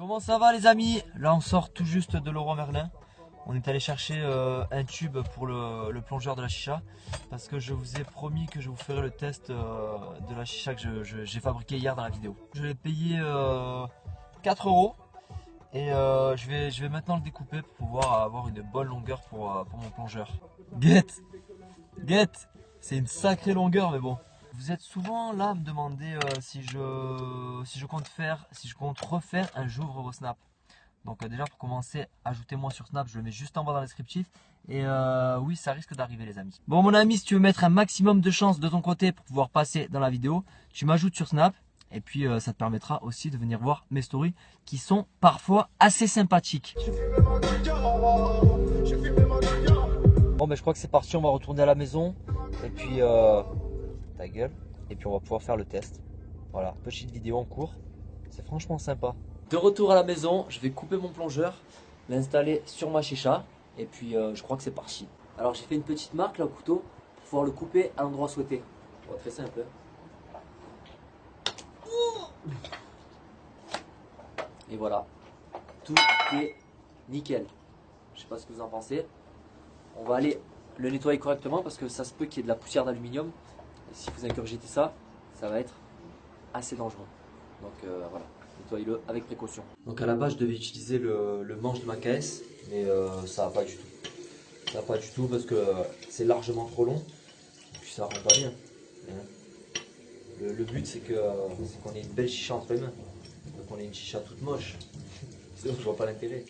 Comment ça va les amis? Là on sort tout juste de Leroy Merlin. On est allé chercher un tube pour le plongeur de la chicha. Parce que je vous ai promis que je vous ferai le test de la chicha que j'ai fabriqué hier dans la vidéo. Je l'ai payé 4 euros. Et je vais maintenant le découper pour pouvoir avoir une bonne longueur pour mon plongeur. Get, c'est une sacrée longueur mais bon. Vous êtes souvent là à me demander si je compte refaire un j'ouvre vos snaps. Donc déjà pour commencer, ajoutez-moi sur Snap, je le mets juste en bas dans le descriptif. Et oui, ça risque d'arriver les amis. Bon mon ami, si tu veux mettre un maximum de chance de ton côté pour pouvoir passer dans la vidéo, tu m'ajoutes sur Snap. Et puis ça te permettra aussi de venir voir mes stories qui sont parfois assez sympathiques. Bon ben je crois que c'est parti, on va retourner à la maison. Et puis ta gueule. Et puis on va pouvoir faire le test. Voilà, petite vidéo en cours. C'est franchement sympa. De retour à la maison, je vais couper mon plongeur, l'installer sur ma chicha. Et puis je crois que c'est parti. Alors j'ai fait une petite marque là au couteau pour pouvoir le couper à l'endroit souhaité. On va faire ça un peu. Et voilà, tout est nickel. Je sais pas ce que vous en pensez. On va aller le nettoyer correctement parce que ça se peut qu'il y ait de la poussière d'aluminium. Et si vous ingurgitez ça, ça va être assez dangereux. Donc voilà, nettoyez-le avec précaution. Donc à la base, je devais utiliser le manche de ma KS, mais ça va pas du tout. Ça va pas du tout parce que c'est largement trop long. Et puis ça rend pas bien. Le but c'est qu'on ait une belle chicha entre les mains. Donc on ait une chicha toute moche. Sinon je vois pas l'intérêt.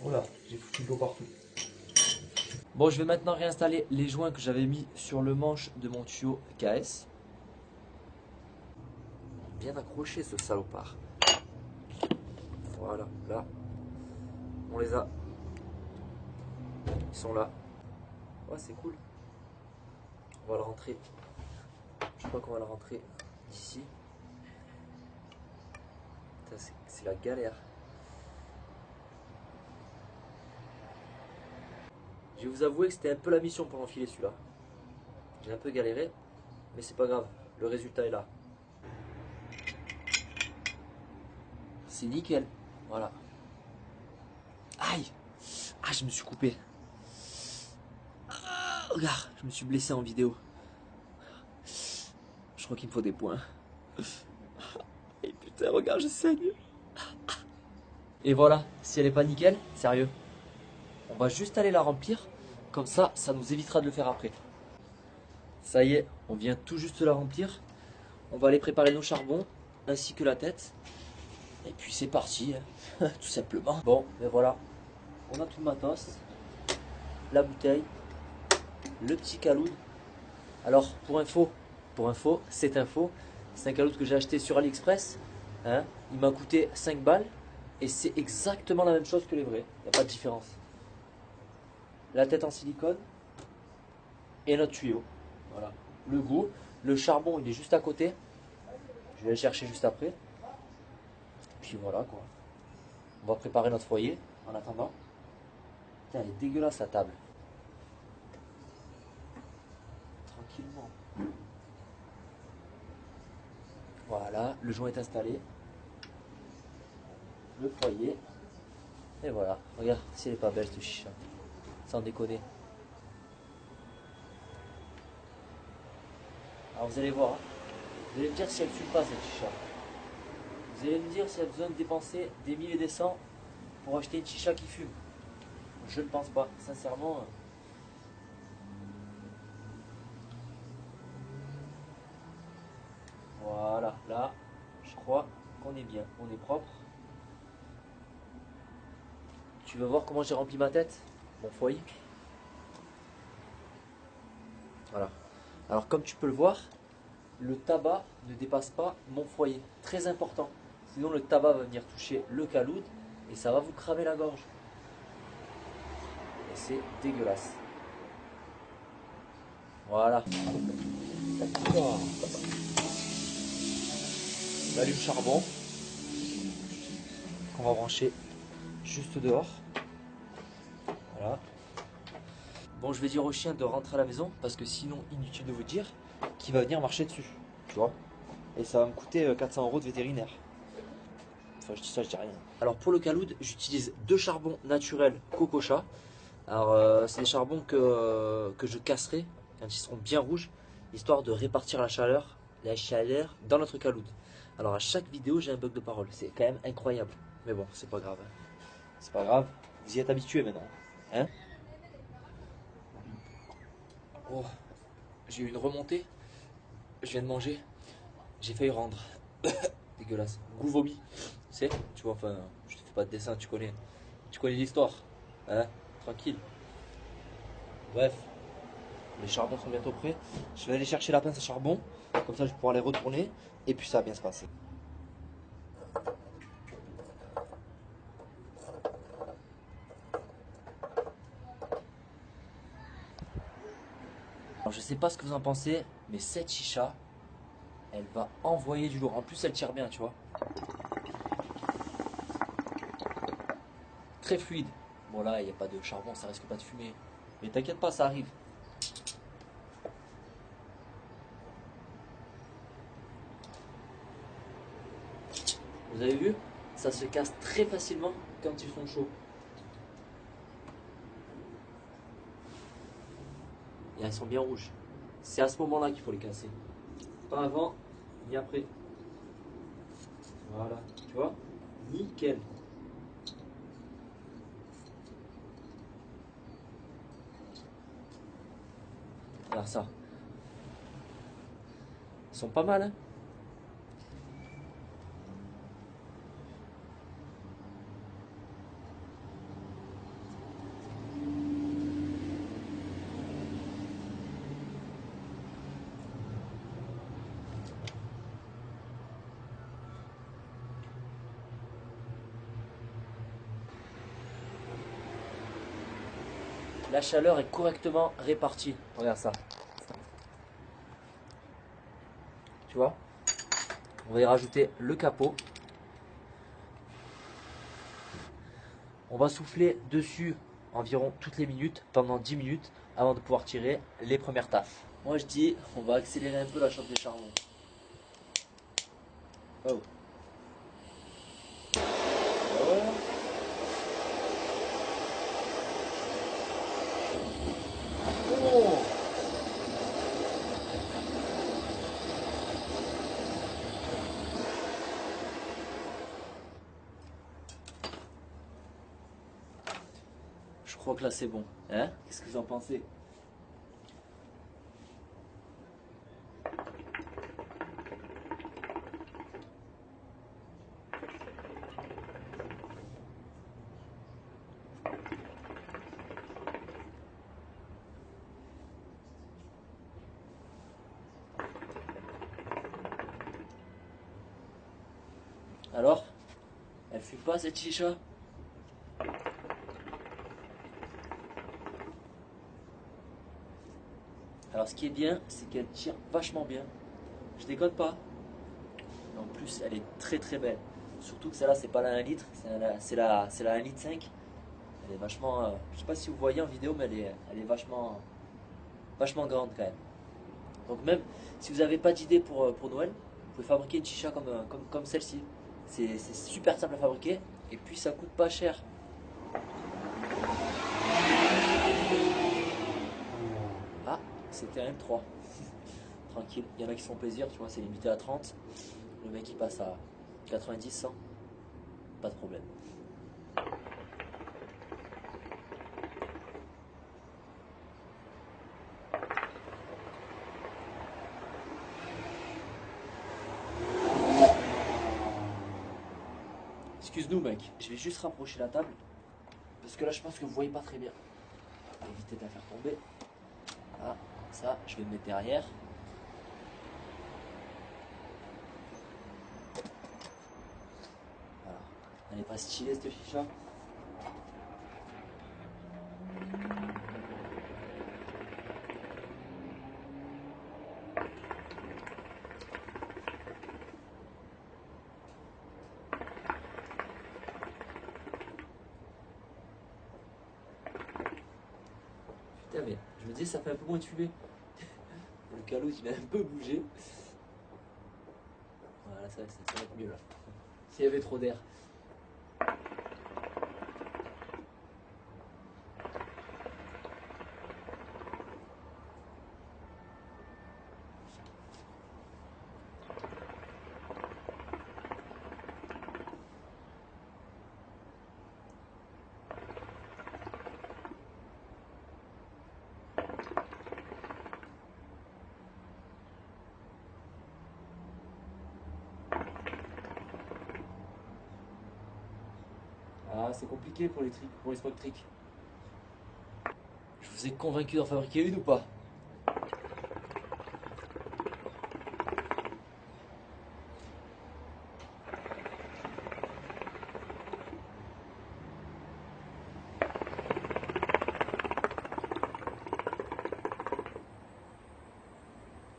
Voilà, j'ai foutu de l'eau partout. Bon, je vais maintenant réinstaller les joints que j'avais mis sur le manche de mon tuyau KS. Bien accroché ce salopard. Voilà, là. On les a. Ils sont là. Ouais, c'est cool. On va le rentrer. Je crois qu'on va le rentrer d'ici. C'est la galère. Je vais vous avouer que c'était un peu la mission pour enfiler celui-là. J'ai un peu galéré, mais c'est pas grave. Le résultat est là. C'est nickel. Voilà. Aïe! Ah, je me suis coupé. Ah, regarde, je me suis blessé en vidéo. Je crois qu'il me faut des points. Et putain, regarde, je saigne. Et voilà, si elle est pas nickel, sérieux, on va juste aller la remplir. Comme ça, ça nous évitera de le faire après. Ça y est, on vient tout juste la remplir. On va aller préparer nos charbons, ainsi que la tête. Et puis c'est parti, hein. Tout simplement. Bon, ben voilà, on a tout le matos. La bouteille, le petit caloud. Alors, pour info, c'est info. C'est un caloud que j'ai acheté sur AliExpress. Hein. Il m'a coûté 5 balles. Et c'est exactement la même chose que les vrais. Il n'y a pas de différence. La tête en silicone. Et notre tuyau. Voilà. Le goût. Le charbon, il est juste à côté. Je vais le chercher juste après. Et puis voilà quoi. On va préparer notre foyer en attendant. Putain, elle est dégueulasse la table. Tranquillement. Voilà, le joint est installé. Le foyer. Et voilà. Regarde, si elle est pas belle cette chicha. Sans déconner. Alors vous allez voir. Hein. Vous allez me dire si elle ne fume pas cette chicha. Vous allez me dire s'il y a besoin de dépenser des milliers et des cents pour acheter une chicha qui fume. Je ne pense pas, sincèrement. Voilà, là, je crois qu'on est bien, on est propre. Tu veux voir comment j'ai rempli ma tête, mon foyer? Voilà. Alors comme tu peux le voir, le tabac ne dépasse pas mon foyer. Très important. Sinon le tabac va venir toucher le caloud et ça va vous cramer la gorge. Et c'est dégueulasse. Voilà. Oh. On allume le charbon qu'on va brancher juste dehors. Voilà. Bon, je vais dire au chien de rentrer à la maison parce que sinon, inutile de vous dire qu'il va venir marcher dessus. Tu vois. Et ça va me coûter 400 € de vétérinaire. Enfin, je dis ça, je dis rien. Alors pour le caloud, j'utilise 2 charbons naturels Cococha. Alors c'est des charbons que je casserai quand ils seront bien rouges, histoire de répartir la chaleur dans notre caloud. Alors à chaque vidéo, j'ai un bug de parole. C'est quand même incroyable. Mais bon, c'est pas grave. C'est pas grave. Vous y êtes habitués maintenant. Hein? Oh, j'ai eu une remontée. Je viens de manger. J'ai failli rendre. Dégueulasse. Goût vomi. Tu sais, tu vois, enfin, je te fais pas de dessin, tu connais. Tu connais l'histoire. Hein? Tranquille. Bref, les charbons sont bientôt prêts. Je vais aller chercher la pince à charbon. Comme ça, je vais pouvoir les retourner. Et puis, ça va bien se passer. Alors, je sais pas ce que vous en pensez, mais cette chicha, elle va envoyer du lourd. En plus, elle tire bien, tu vois. Très fluide. Bon, là, il n'y a pas de charbon, ça risque pas de fumer. Mais t'inquiète pas, ça arrive. Vous avez vu? Ça se casse très facilement quand ils sont chauds. Et elles sont bien rouges. C'est à ce moment-là qu'il faut les casser. Pas avant, ni après. Voilà, tu vois? Nickel. Regarde ça. Ils sont pas mal, hein? La chaleur est correctement répartie. Regarde ça. Tu vois? On va y rajouter le capot. On va souffler dessus environ toutes les minutes, pendant 10 minutes, avant de pouvoir tirer les premières taffes. Moi je dis, on va accélérer un peu la chauffe des charbons. Oh. Oh. Je crois que là c'est bon. Hein? Qu'est-ce que vous en pensez? Alors? Elle fume pas cette chicha? Alors ce qui est bien, c'est qu'elle tire vachement bien. Je déconne pas. En plus, elle est très très belle. Surtout que celle-là, c'est pas la 1 litre, c'est la 1 litre 5. Elle est vachement. Je sais pas si vous voyez en vidéo, mais elle est vachement grande quand même. Donc, même si vous n'avez pas d'idée pour Noël, vous pouvez fabriquer une chicha comme celle-ci. C'est super simple à fabriquer et puis ça coûte pas cher. Ah, c'était un M3. Tranquille, il y en a qui font plaisir, tu vois, c'est limité à 30. Le mec il passe à 90, 100. Pas de problème. Excuse-nous mec, je vais juste rapprocher la table. Parce que là je pense que vous voyez pas très bien. On va éviter de la faire tomber. Ah, ça, je vais me mettre derrière. Voilà. Elle est pas stylée cette chicha. Putain mais je me dis ça fait un peu moins de fumée. Le calot il a un peu bougé. Voilà ça va être mieux là. Il y avait trop d'air. Ah, c'est compliqué pour les spots trick. Je vous ai convaincu d'en fabriquer une ou pas?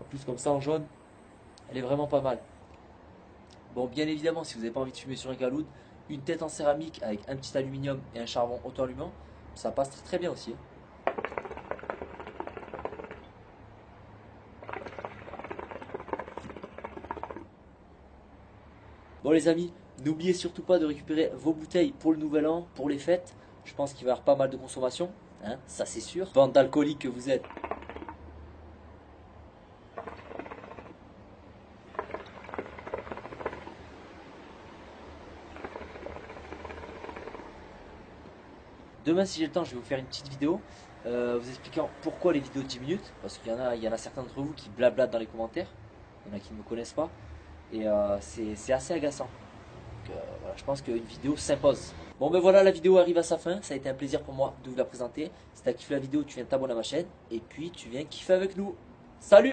En plus, comme ça en jaune, elle est vraiment pas mal. Bon, bien évidemment, si vous n'avez pas envie de fumer sur un galoud, une tête en céramique avec un petit aluminium et un charbon auto-allumant, ça passe très bien aussi. Bon les amis, n'oubliez surtout pas de récupérer vos bouteilles pour le nouvel an, pour les fêtes. Je pense qu'il va y avoir pas mal de consommation, hein, ça c'est sûr. Bande d'alcooliques que vous êtes. Demain, si j'ai le temps, je vais vous faire une petite vidéo vous expliquant pourquoi les vidéos de 10 minutes. Parce qu'il y en a certains d'entre vous qui blablatent dans les commentaires. Il y en a qui ne me connaissent pas. Et c'est assez agaçant. Donc, voilà, je pense qu'une vidéo s'impose. Bon ben voilà, la vidéo arrive à sa fin. Ça a été un plaisir pour moi de vous la présenter. Si tu as kiffé la vidéo, tu viens t'abonner à ma chaîne. Et puis tu viens kiffer avec nous. Salut!